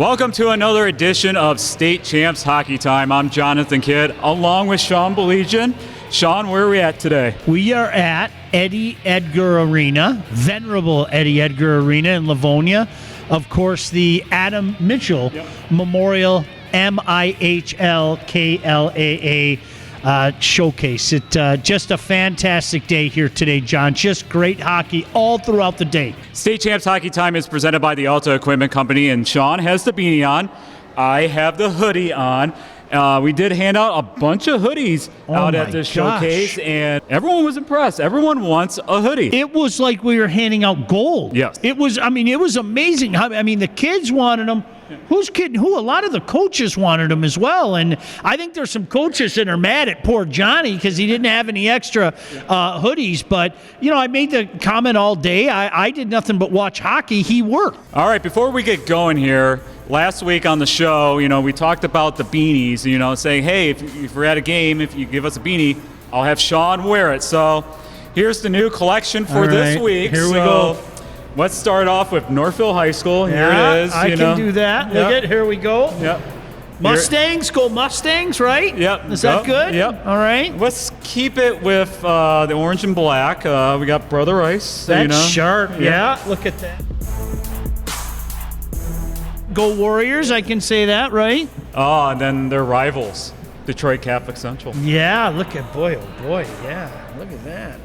Welcome to another edition of State Champs Hockey Time. I'm Jonathan Kidd, along with Sean Belegian. Sean, where are we at today? We are at Eddie Edgar Arena, venerable Eddie Edgar Arena in Livonia. Of course, the Adam Mitchell Memorial MHSAA showcase. It's just a fantastic day here today, John. Just great hockey all throughout the day. State Champs Hockey Time is presented by the Alta Equipment Company, and Sean has the beanie on. I have the hoodie on. We did hand out a bunch of hoodies out at this showcase, and everyone was impressed. Everyone wants a hoodie. It was like we were handing out gold. Yes. It was amazing. The kids wanted them. Who's kidding who? A lot of the coaches wanted them as well. And I think there's some coaches that are mad at poor Johnny because he didn't have any extra hoodies. But, I made the comment all day. I did nothing but watch hockey. He worked. All right, before we get going here, last week on the show, we talked about the beanies, saying, hey, if we're at a game, if you give us a beanie, I'll have Sean wear it. So here's the new collection for this week. Here we go. Let's start off with Northville High School. Here it is. I can do that. Look at, here we go. Yep. Mustangs, go Mustangs, right? Yep. Is that good? Yep. All right. Let's keep it with the orange and black. We got Brother Ice. That's sharp. Yeah. Look at that. Go Warriors, I can say that, right? Oh, and then their rivals, Detroit Catholic Central. Yeah, look at, boy, oh boy, yeah. Look at that.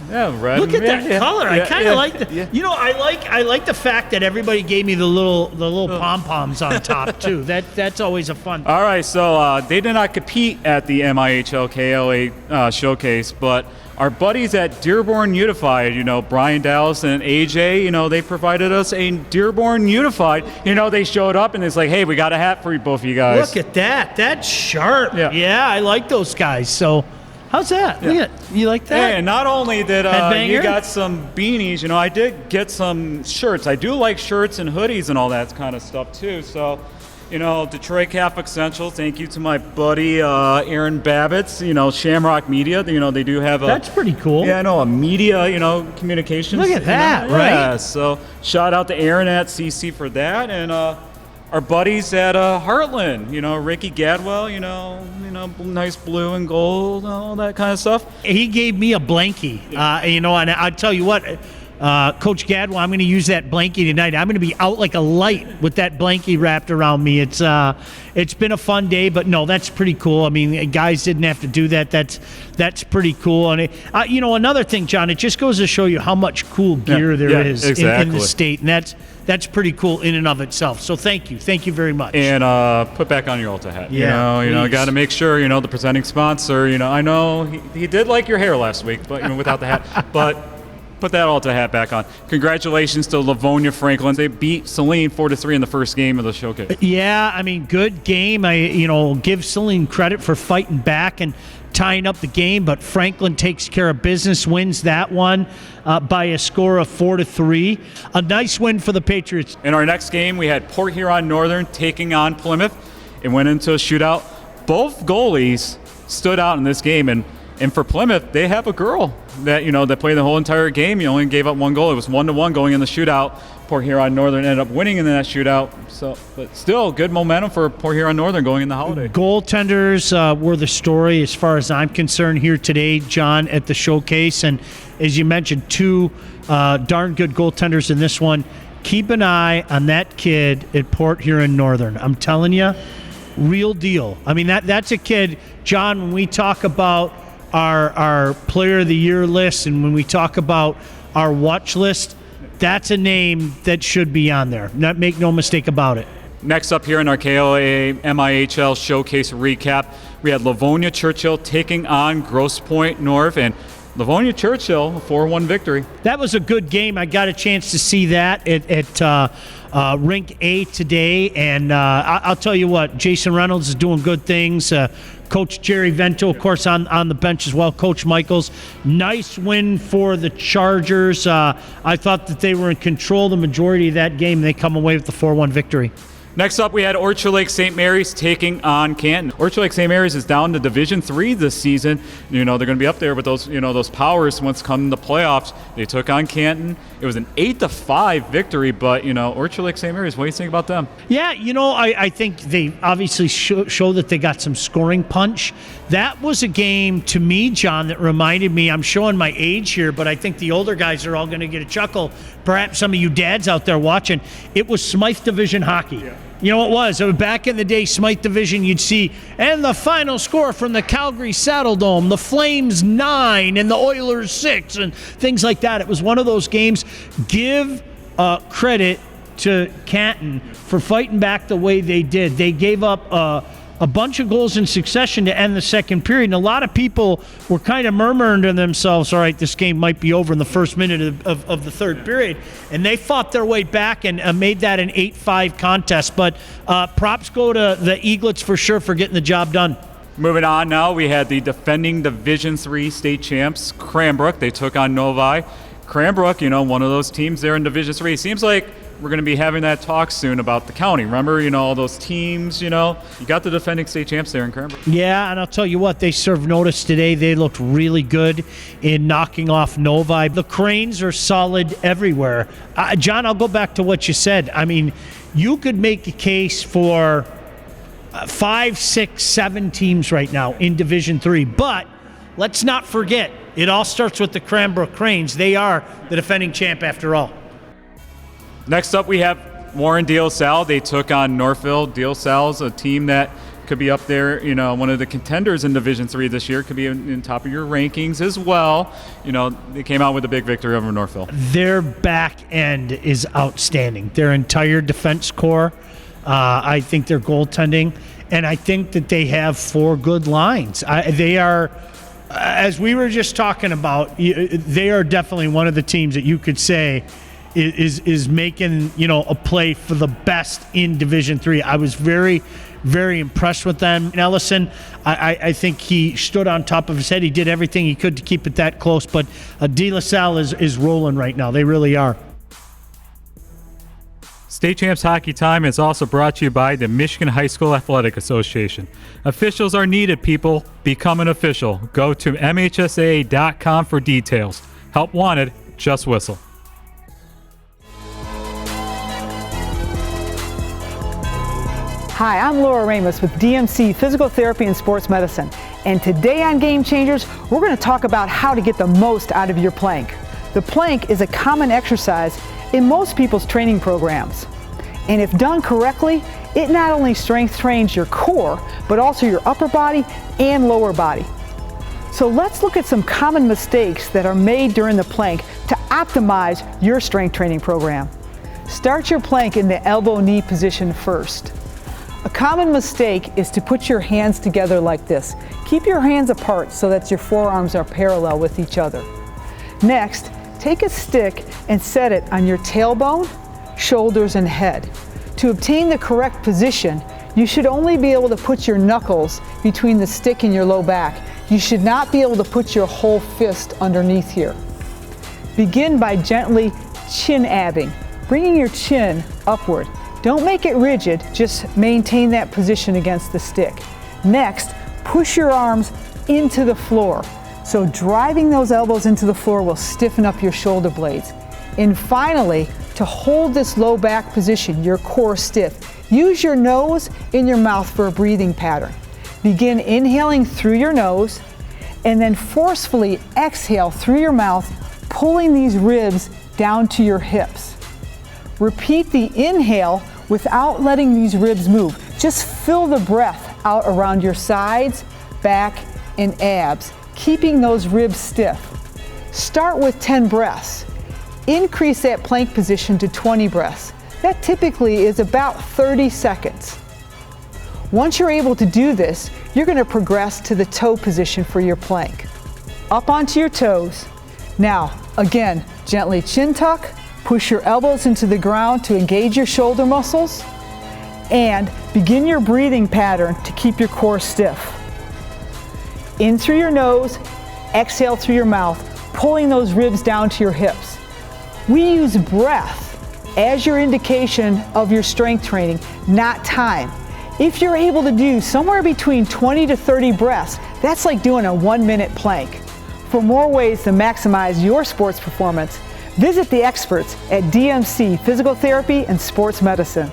Yeah, red. Look at that color. I kind of like the. Yeah. I like the fact that everybody gave me the little pom poms on top too. That's always a fun. All right, so they did not compete at the MHSAA showcase, but our buddies at Dearborn Unified, Brian Dallas and AJ, they provided us a Dearborn Unified. They showed up and it's like, hey, we got a hat for both of you guys. Look at that. That's sharp. Yeah, I like those guys. So. How's that? Yeah. Look at, you like that? Hey, and not only did Headbanger? you got some beanies, I did get some shirts. I do like shirts and hoodies and all that kind of stuff too. So, Detroit Catholic Central, thank you to my buddy Aaron Babbitts, Shamrock Media. They do have a... That's pretty cool. Yeah, I know, a media, communications. Look at that, right? Yeah, so shout out to Aaron at CC for that. And our buddies at Heartland, Ricky Gadwell, nice blue and gold, all that kind of stuff. He gave me a blankie, and I'll tell you what, Coach Gadwell, I'm going to use that blankie tonight. I'm going to be out like a light with that blankie wrapped around me. It's been a fun day, but no, that's pretty cool. Guys didn't have to do that. That's pretty cool. And another thing, John, it just goes to show you how much cool gear there is in the state, and that's pretty cool in and of itself. So thank you very much. And put back on your Alta hat. Yeah, got to make sure the presenting sponsor. I know he did like your hair last week, but without the hat, but. Put that Alta hat back on. Congratulations to Livonia Franklin. They beat Saline 4-3 in the first game of the showcase. Yeah, good game. I give Saline credit for fighting back and tying up the game, but Franklin takes care of business, wins that one by a score of 4-3. A nice win for the Patriots. In our next game, we had Port Huron Northern taking on Plymouth. It went into a shootout. Both goalies stood out in this game, and for Plymouth, they have a girl that that played the whole entire game. You only gave up one goal. It was 1-1 going in the shootout. Port Huron Northern ended up winning in that shootout. So, but still, good momentum for Port Huron Northern going in the holiday. Goaltenders were the story as far as I'm concerned here today, John, at the showcase. And as you mentioned, two darn good goaltenders in this one. Keep an eye on that kid at Port Huron Northern. I'm telling you, real deal. That's a kid, John, when we talk about our player of the year list and when we talk about our watch list, that's a name that should be on there. Make no mistake about it. Next up here in our KOA MIHL Showcase recap, we had Livonia Churchill taking on Grosse Pointe North, and Livonia Churchill, a 4-1 victory. That was a good game. I got a chance to see that at Rink A today, and I'll tell you what, Jason Reynolds is doing good things. Coach Jerry Vento, of course, on the bench as well. Coach Michaels, nice win for the Chargers. I thought that they were in control the majority of that game. They come away with the 4-1 victory. Next up, we had Orchard Lake St. Mary's taking on Canton. Orchard Lake St. Mary's is down to Division III this season. They're going to be up there with those powers once come the playoffs. They took on Canton. It was an 8-5 victory, but Orchard Lake St. Mary's. What do you think about them? Yeah, I think they obviously show that they got some scoring punch. That was a game to me, John, that reminded me. I'm showing my age here, but I think the older guys are all going to get a chuckle. Perhaps some of you dads out there watching. It was Smythe Division hockey. Yeah. It was back in the day, Smythe Division, you'd see, and the final score from the Calgary Saddle Dome, the Flames 9 and the Oilers 6 and things like that. It was one of those games. Give credit to Canton for fighting back the way they did. They gave up a bunch of goals in succession to end the second period, and a lot of people were kind of murmuring to themselves, all right, this game might be over in the first minute of the third period, and they fought their way back and made that an 8-5 contest. But props go to the Eaglets for sure for getting the job done. Moving on now, we had the defending Division III state champs, Cranbrook. They took on Novi. Cranbrook, one of those teams there in Division III. Seems like we're going to be having that talk soon about the county. Remember, all those teams, you got the defending state champs there in Cranbrook. Yeah, and I'll tell you what, they served notice today. They looked really good in knocking off Novi. The Cranes are solid everywhere. John, I'll go back to what you said. I mean, you could make a case for 5, 6, 7 teams right now in Division III, but let's not forget, it all starts with the Cranbrook Cranes. They are the defending champ after all. Next up, we have Warren De La Salle. They took on Northville. De La Salle's a team that could be up there, one of the contenders in Division III this year, could be in top of your rankings as well. They came out with a big victory over Northville. Their back end is outstanding. Their entire defense core, I think their goaltending, and I think that they have 4 good lines. They are, as we were just talking about, they are definitely one of the teams that you could say is making a play for the best in Division III. I was very, very impressed with them. Ellison, I think he stood on top of his head. He did everything he could to keep it that close. But De La Salle is rolling right now. They really are. State Champs Hockey Time is also brought to you by the Michigan High School Athletic Association. Officials are needed, people. Become an official. Go to MHSAA.com for details. Help wanted, just whistle. Hi, I'm Laura Ramos with DMC Physical Therapy and Sports Medicine. And today on Game Changers, we're going to talk about how to get the most out of your plank. The plank is a common exercise in most people's training programs. And if done correctly, it not only strength trains your core, but also your upper body and lower body. So let's look at some common mistakes that are made during the plank to optimize your strength training program. Start your plank in the elbow-knee position first. A common mistake is to put your hands together like this. Keep your hands apart so that your forearms are parallel with each other. Next, take a stick and set it on your tailbone, shoulders, and head. To obtain the correct position, you should only be able to put your knuckles between the stick and your low back. You should not be able to put your whole fist underneath here. Begin by gently chin-abbing, bringing your chin upward. Don't make it rigid, just maintain that position against the stick. Next, push your arms into the floor. So driving those elbows into the floor will stiffen up your shoulder blades. And finally, to hold this low back position, your core stiff, use your nose and your mouth for a breathing pattern. Begin inhaling through your nose and then forcefully exhale through your mouth, pulling these ribs down to your hips. Repeat the inhale without letting these ribs move. Just fill the breath out around your sides, back, and abs, keeping those ribs stiff. Start with 10 breaths. Increase that plank position to 20 breaths. That typically is about 30 seconds. Once you're able to do this, you're going to progress to the toe position for your plank. Up onto your toes. Now, again, gently chin tuck, push your elbows into the ground to engage your shoulder muscles, and begin your breathing pattern to keep your core stiff. In through your nose, exhale through your mouth, pulling those ribs down to your hips. We use breath as your indication of your strength training, not time. If you're able to do somewhere between 20 to 30 breaths, that's like doing a 1-minute plank. For more ways to maximize your sports performance, visit the experts at DMC Physical Therapy and Sports Medicine.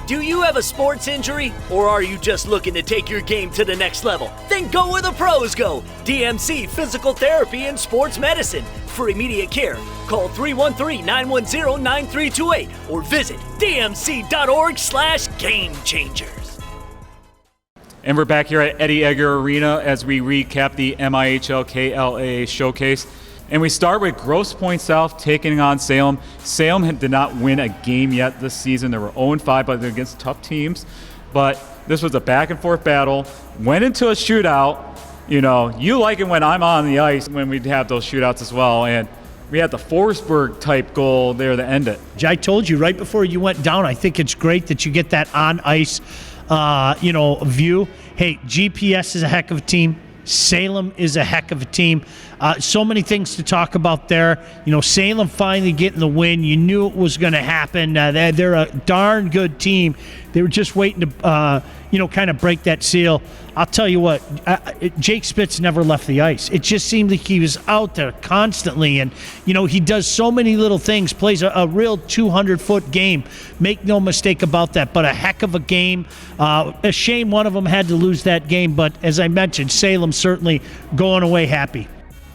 Do you have a sports injury, or are you just looking to take your game to the next level? Then go where the pros go. DMC Physical Therapy and Sports Medicine. For immediate care, call 313-910-9328 or visit dmc.org/gamechangers. And we're back here at Eddie Egger Arena as we recap the MHSAA Showcase. And we start with Grosse Pointe South taking on Salem. Salem did not win a game yet this season. They were 0-5, but they're against tough teams. But this was a back-and-forth battle. Went into a shootout. You know, you like it when I'm on the ice when we have those shootouts as well. And we had the Forsberg-type goal there to end it. I told you right before you went down, I think it's great that you get that on-ice, view. Hey, GPS is a heck of a team. Salem is a heck of a team. So many things to talk about there. You know, Salem finally getting the win. You knew it was going to happen. They're a darn good team. They were just waiting to, kind of break that seal. I'll tell you what, Jake Spitz never left the ice. It just seemed like he was out there constantly. And, he does so many little things, plays a real 200-foot game. Make no mistake about that, but a heck of a game. A shame one of them had to lose that game, but as I mentioned, Salem certainly going away happy.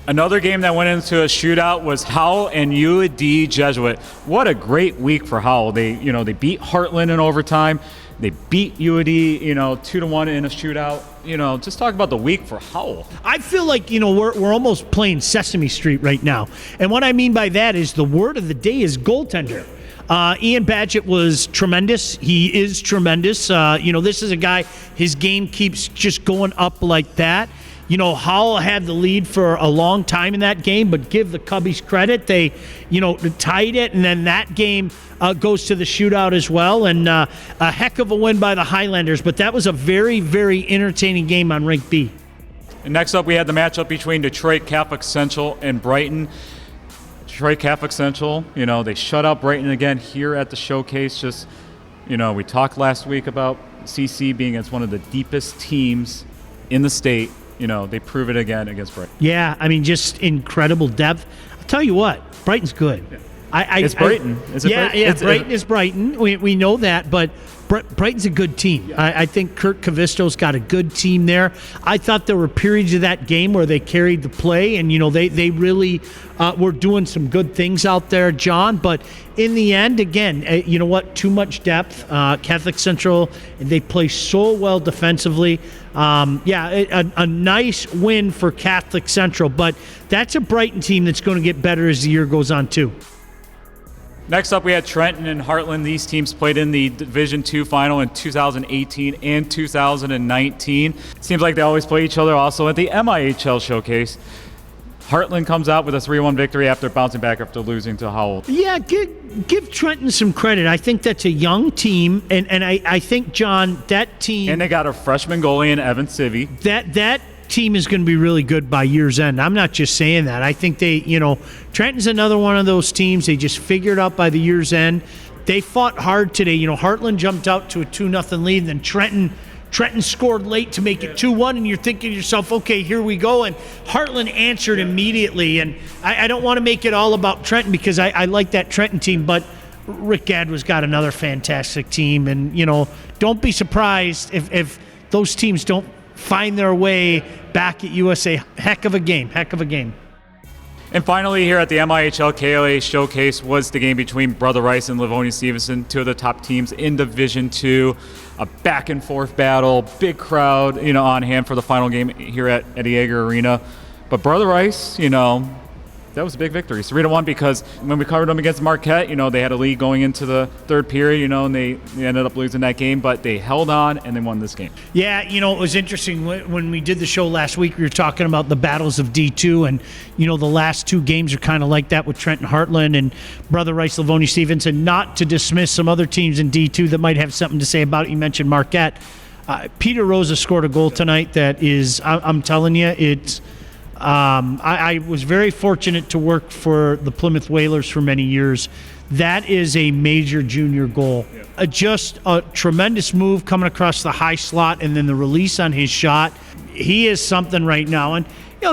Another game that went into a shootout was Howell and UD Jesuit. What a great week for Howell. They beat Heartland in overtime. They beat UD, 2-1 in a shootout. Just talk about the week for Howell. I feel like, we're almost playing Sesame Street right now. And what I mean by that is the word of the day is goaltender. Ian Badgett was tremendous. He is tremendous. This is a guy, his game keeps just going up like that. Howell had the lead for a long time in that game, but give the Cubbies credit. They, tied it, and then that game goes to the shootout as well. And a heck of a win by the Highlanders, but that was a very, very entertaining game on Rink B. And next up, we had the matchup between Detroit Catholic Central and Brighton. Detroit Catholic Central, they shut out Brighton again here at the Showcase. Just, we talked last week about CC being as one of the deepest teams in the state. They prove it again against Brighton. Yeah, just incredible depth. I'll tell you what, Brighton's good. Yeah. It's Brighton. Is it Brighton? Yeah, Brighton is Brighton. We know that, but Brighton's a good team. Yeah. I think Kurt Kavisto's got a good team there. I thought there were periods of that game where they carried the play, and, they really were doing some good things out there, John. But in the end, again, too much depth. Catholic Central, they play so well defensively. A nice win for Catholic Central, but that's a Brighton team that's going to get better as the year goes on, too. Next up, we had Trenton and Heartland. These teams played in the Division II final in 2018 and 2019. It seems like they always play each other also at the MIHL Showcase. Heartland comes out with a 3-1 victory after bouncing back after losing to Howell. Yeah, give Trenton some credit. I think that's a young team, and I think, John, that team... And they got a freshman goalie in Evan Civy. That team is going to be really good by year's end. I'm not just saying that. I think they, Trenton's another one of those teams. They just figured out by the year's end. They fought hard today. Heartland jumped out to a 2-0 lead, and then Trenton scored late to make it 2-1, and you're thinking to yourself, okay, here we go. And Heartland answered immediately. And I don't want to make it all about Trenton because I like that Trenton team, but Rick Gadwa's got another fantastic team. And, don't be surprised if those teams don't find their way back at USA. Heck of a game. And finally, here at the MIHL KLA Showcase was the game between Brother Rice and Livonia Stevenson, two of the top teams in Division II. A back-and-forth battle, big crowd, on hand for the final game here at Eddie Egger Arena. But Brother Rice, that was a big victory. 3-1 because when we covered them against Marquette, they had a lead going into the third period, and they ended up losing that game, but they held on and they won this game. Yeah, it was interesting. When we did the show last week, we were talking about the battles of D2, and, the last two games are kind of like that with Trenton Heartland and Brother Rice, Livonia Stevenson, not to dismiss some other teams in D2 that might have something to say about it. You mentioned Marquette. Peter Rosa scored a goal tonight that is, I'm telling you, it's... I was very fortunate to work for the Plymouth Whalers for many years. That is a major junior goal. Just a tremendous move coming across the high slot, and then the release on his shot. He is something right now. And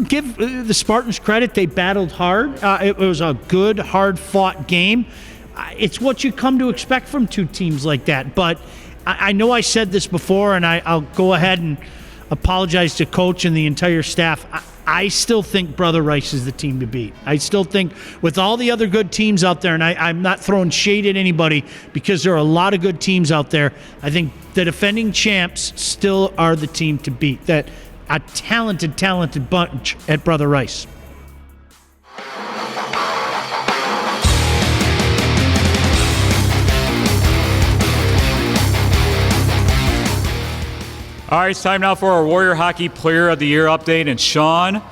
give the Spartans credit. They battled hard. It was a good, hard-fought game. It's what you come to expect from two teams like that. But I know I said this before, and I'll go ahead and apologize to Coach and the entire staff. I still think Brother Rice is the team to beat. I still think with all the other good teams out there, and I'm not throwing shade at anybody because there are a lot of good teams out there, I think the defending champs still are the team to beat. That a talented bunch at Brother Rice. All right, it's time now for our Warrior Hockey Player of the Year update. And Sean,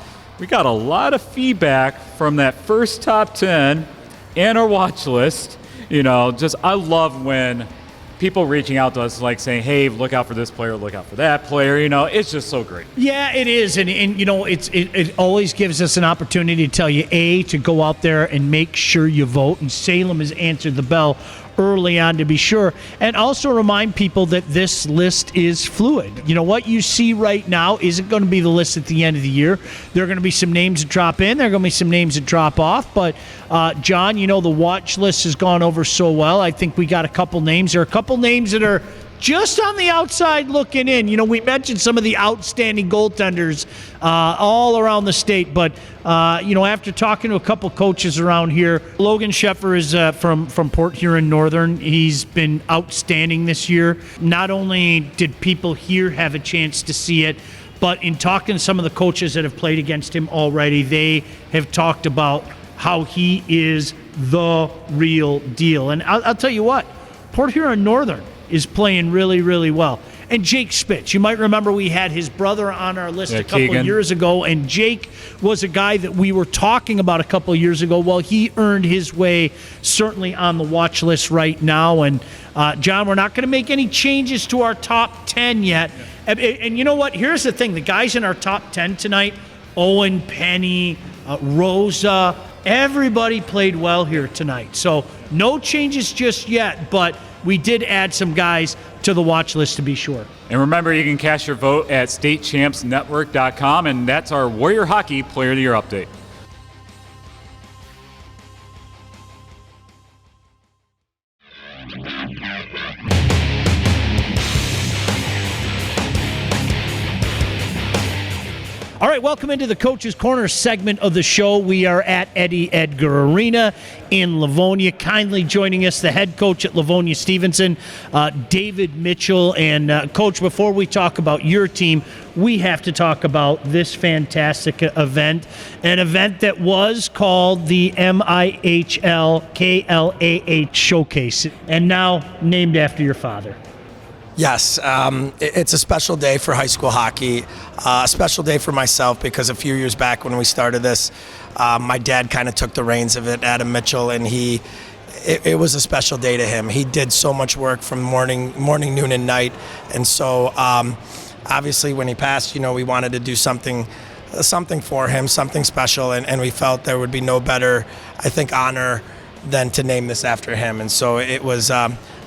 we got a lot of feedback from that first top 10 and our watch list. I love when people reaching out to us like saying, hey, look out for this player, look out for that player. It's just so great. Yeah, it is. And it always gives us an opportunity to tell you, to go out there and make sure you vote. And Salem has answered the bell early on to be sure. And also remind people that this list is fluid. What you see right now isn't going to be the list at the end of the year. There are going to be some names that drop in. There are going to be some names that drop off. But, John, the watch list has gone over so well. I think we got a couple names. There are a couple names that are just on the outside looking in. We mentioned some of the outstanding goaltenders all around the state, but after talking to a couple coaches around here, Logan Sheffer is from Port Huron Northern. He's been outstanding this year. Not only did people here have a chance to see it, but in talking to some of the coaches that have played against him already, they have talked about how he is the real deal. And I'll tell you what, Port Huron Northern is playing really, really well. And Jake Spitz, you might remember we had his brother on our list a couple of years ago, and Jake was a guy that we were talking about a couple of years ago. Well, he earned his way certainly on the watch list right now. And, John, we're not going to make any changes to our top 10 yet. And you know what? Here's the thing. The guys in our top 10 tonight, Owen, Penny, Rosa, everybody played well here tonight. So no changes just yet, but we did add some guys to the watch list to be sure. And remember, you can cast your vote at statechampsnetwork.com, and that's our Warrior Hockey Player of the Year update. All right, welcome into the Coach's Corner segment of the show. We are at Eddie Edgar Arena in Livonia. Kindly joining us, the head coach at Livonia Stevenson, David Mitchell. And, Coach, before we talk about your team, we have to talk about this fantastic event, an event that was called the MIHLKLAH Showcase, and now named after your father. Yes, it's a special day for high school hockey, a special day for myself because a few years back when we started this, my dad kind of took the reins of it, Adam Mitchell, and it was a special day to him. He did so much work from morning, noon, and night, and so obviously when he passed, we wanted to do something for him, something special, and we felt there would be no better, I think, honor than to name this after him. And so it was.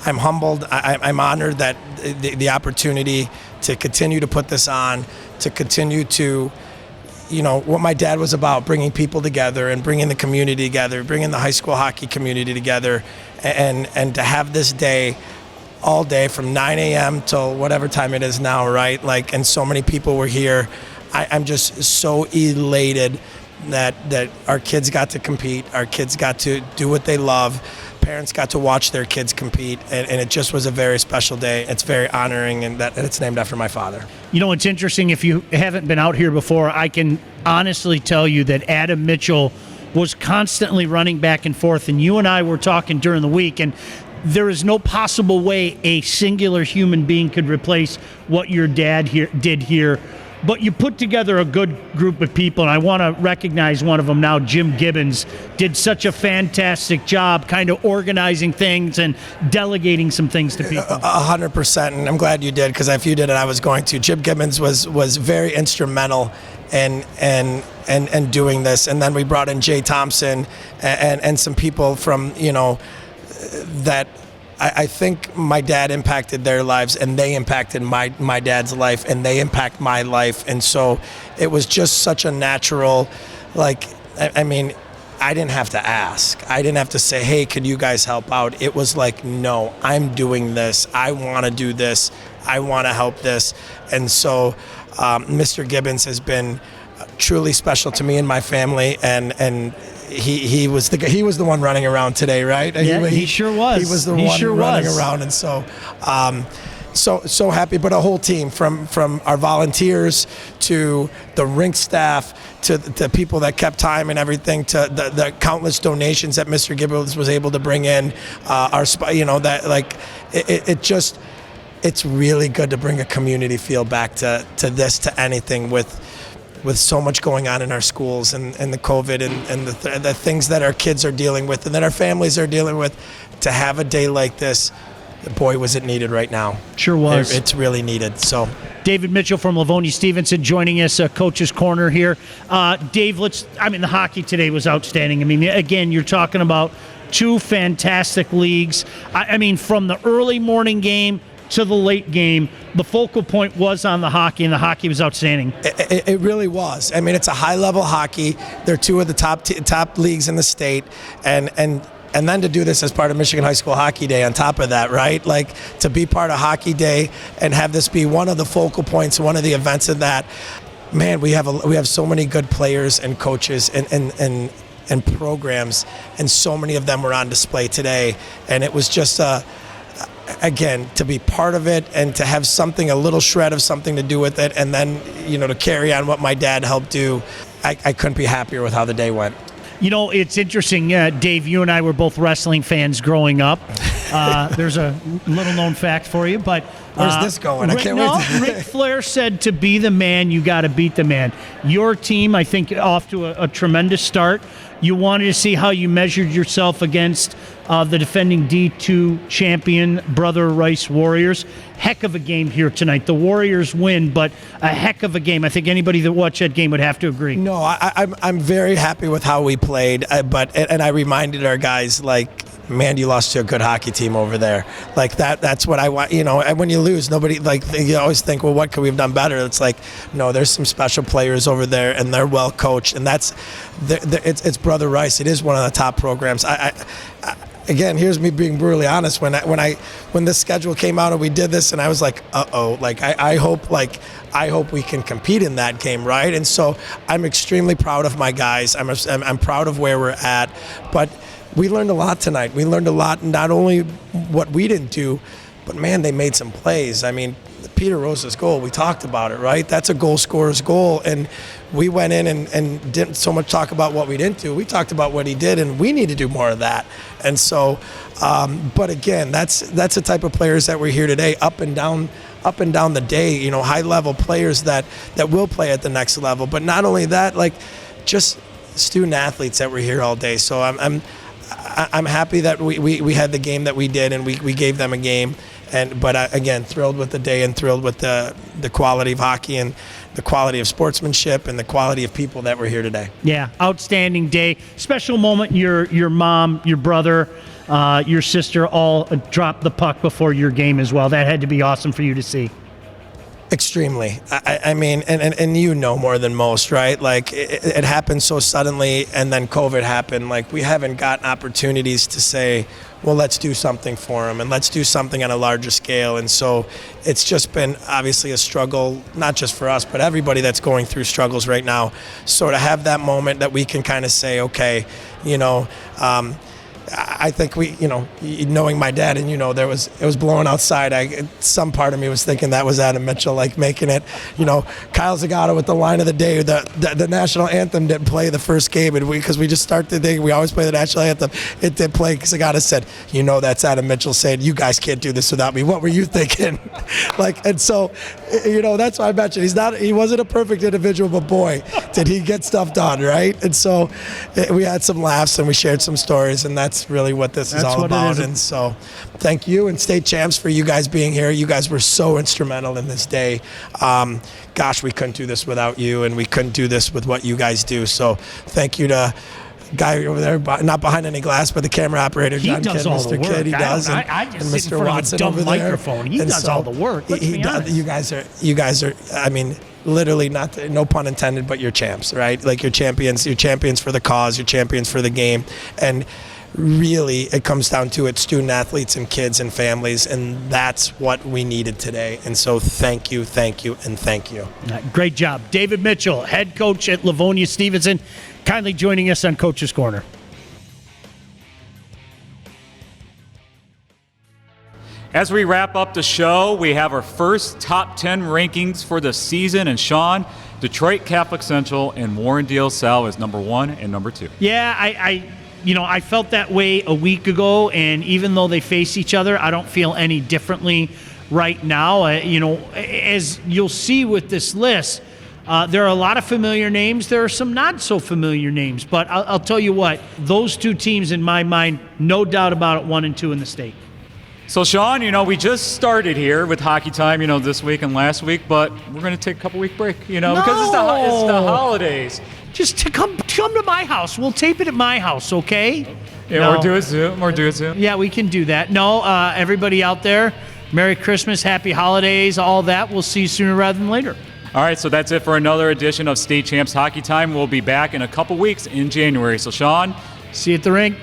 I'm humbled. I'm honored that the opportunity to continue to put this on, to continue to, what my dad was about, bringing people together and bringing the community together, bringing the high school hockey community together, and to have this day all day from 9 a.m. till whatever time it is now, right? And so many people were here. I'm just so elated that our kids got to compete, our kids got to do what they love, parents got to watch their kids compete, and it just was a very special day. It's very honoring, and that it's named after my father. It's interesting, if you haven't been out here before, I can honestly tell you that Adam Mitchell was constantly running back and forth, and you and I were talking during the week, and there is no possible way a singular human being could replace what your dad did here. But you put together a good group of people, and I want to recognize one of them now. Jim Gibbons did such a fantastic job kind of organizing things and delegating some things to people. 100%, and I'm glad you did, because if you did it, I was going to. Jim Gibbons was very instrumental in doing this, and then we brought in Jay Thompson and some people from that I think my dad impacted their lives, and they impacted my dad's life, and they impact my life. And so it was just such a natural, like, I mean, I didn't have to ask. I didn't have to say, hey, could you guys help out? It was like, no, I'm doing this. I want to do this. I want to help this. And so Mr. Gibbons has been truly special to me and my family, and he was the one running around today, right? Yeah, he sure was. He was the one running around, and so so happy. But a whole team, from our volunteers to the rink staff to the people that kept time and everything, to the countless donations that Mr. Gibbons was able to bring in. It's really good to bring a community feel back to this, to anything with so much going on in our schools and the COVID and the things that our kids are dealing with and that our families are dealing with. To have a day like this, boy, was it needed right now. Sure was. It's really needed. So, David Mitchell from Livonia Stevenson joining us, Coach's Corner here. Dave, the hockey today was outstanding. I mean, again, you're talking about two fantastic leagues. I mean, from the early morning game to the late game, the focal point was on the hockey, and the hockey was outstanding. It really was. I mean, it's a high-level hockey. They're two of the top leagues in the state, and then to do this as part of Michigan High School Hockey Day on top of that, right? Like, to be part of Hockey Day and have this be one of the focal points, one of the events of that. Man, we have so many good players and coaches and programs, and so many of them were on display today, and it was just again, to be part of it and to have a little shred of something to do with it, and then, to carry on what my dad helped do, I couldn't be happier with how the day went. It's interesting, Dave, you and I were both wrestling fans growing up. There's a little-known fact for you, but... Where's this going? I can't wait. Ric Flair said, to be the man, you got to beat the man. Your team, I think, off to a tremendous start. You wanted to see how you measured yourself against the defending D2 champion, Brother Rice Warriors. Heck of a game here tonight. The Warriors win, but a heck of a game. I think anybody that watched that game would have to agree. No, I'm very happy with how we played, and I reminded our guys, like, man, you lost to a good hockey team over there. Like, that's what I want. And when you lose, nobody, like, you always think, well, what could we have done better? It's like, no, there's some special players over there, and they're well coached, and it's Brother Rice. It is one of the top programs. Again, here's me being brutally honest. When this schedule came out and we did this, and I was like, uh-oh, like, I hope we can compete in that game, right? And so I'm extremely proud of my guys. I'm proud of where we're at, but we learned a lot tonight. We learned a lot, not only what we didn't do, but, man, they made some plays. I mean, Peter Rosa's goal, we talked about it, right? That's a goal scorer's goal, and we went in and didn't so much talk about what we didn't do. We talked about what he did, and we need to do more of that. And so, but again, that's the type of players that we're here today, up and down the day, high-level players that will play at the next level. But not only that, like, just student athletes that were here all day. So I'm happy that we had the game that we did, and we gave them a game. But again, thrilled with the day, and thrilled with the quality of hockey and the quality of sportsmanship and the quality of people that were here today. Yeah, outstanding day. Special moment. Your mom, your brother, your sister all dropped the puck before your game as well. That had to be awesome for you to see. Extremely. I mean, and more than most, right? Like, it happened so suddenly, and then COVID happened. Like, we haven't gotten opportunities to say, well, let's do something for them, and let's do something on a larger scale. And so it's just been obviously a struggle, not just for us, but everybody that's going through struggles right now. So to have that moment that we can kind of say, okay, I think we, knowing my dad, and it was blowing outside. Some part of me was thinking that was Adam Mitchell, like, making it. Kyle Zagato with the line of the day. The national anthem didn't play the first game, and because we just start the day, we always play the national anthem. It did play. Zagato said, that's Adam Mitchell saying, "You guys can't do this without me." What were you thinking? And so, that's why I mentioned he wasn't a perfect individual, but boy, did he get stuff done, right? And so we had some laughs and we shared some stories, and that's really what this is all about. And so thank you, and state champs, for you guys being here. You guys were so instrumental in this day. Gosh, we couldn't do this without you, and we couldn't do this with what you guys do. So thank you to guy over there, not behind any glass, but the camera operator, He John does Kidd, all Mr. the work. Kidd, he does. I just sit in front of a dumb microphone. He does all the work. Let's be honest. You guys are. I mean, literally, no pun intended, but you're champs, right? Like you're champions. You're champions for the cause. You're champions for the game, and really, it comes down to it, student athletes and kids and families, and that's what we needed today. And so thank you, and thank you. Great job. David Mitchell, head coach at Livonia Stevenson, kindly joining us on Coach's Corner. As we wrap up the show, we have our first top 10 rankings for the season. And Sean, Detroit Catholic Central and Warren D. LaSalle is number 1 and number 2. Yeah, I felt that way a week ago, and even though they face each other, I don't feel any differently right now. As you'll see with this list, there are a lot of familiar names. There are some not so familiar names, but I'll tell you what, those two teams in my mind, no doubt about it, 1 and 2 in the state. So, Sean, we just started here with Hockey Time, this week and last week, but we're going to take a couple-week break, because it's the holidays. Just to come to my house. We'll tape it at my house, okay? Yeah, or do it Zoom. Yeah, we can do that. No, everybody out there, Merry Christmas, Happy Holidays, all that. We'll see you sooner rather than later. All right, so that's it for another edition of State Champs Hockey Time. We'll be back in a couple weeks in January. So, Sean, see you at the rink.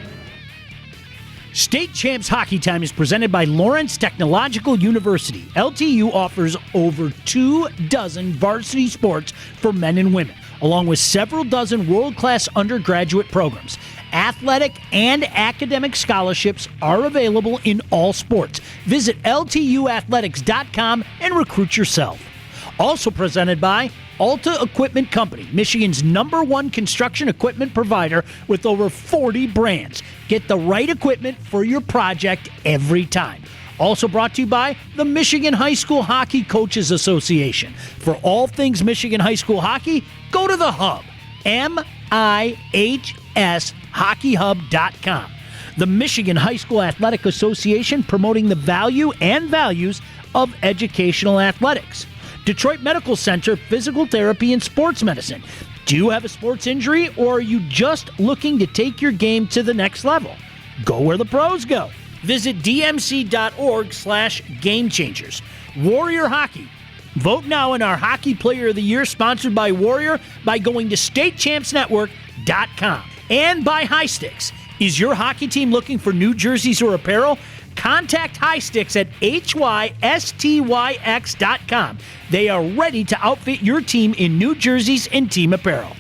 State Champs Hockey Time is presented by Lawrence Technological University. LTU offers over 24 varsity sports for men and women, along with several dozen world-class undergraduate programs. Athletic and academic scholarships are available in all sports. Visit LTUathletics.com and recruit yourself. Also presented by Alta Equipment Company, Michigan's #1 construction equipment provider with over 40 brands. Get the right equipment for your project every time. Also brought to you by the Michigan High School Hockey Coaches Association. For all things Michigan High School hockey, go to the Hub, MIHSHockeyHub.com. The Michigan High School Athletic Association, promoting the value and values of educational athletics. Detroit Medical Center, Physical Therapy and Sports Medicine. Do you have a sports injury, or are you just looking to take your game to the next level? Go where the pros go. Visit dmc.org/gamechangers. Warrior Hockey. Vote now in our Hockey Player of the Year, sponsored by Warrior, by going to statechampsnetwork.com. And by Hystyx. Is your hockey team looking for new jerseys or apparel? Contact Hystyx at hystyx.com. They are ready to outfit your team in new jerseys and team apparel.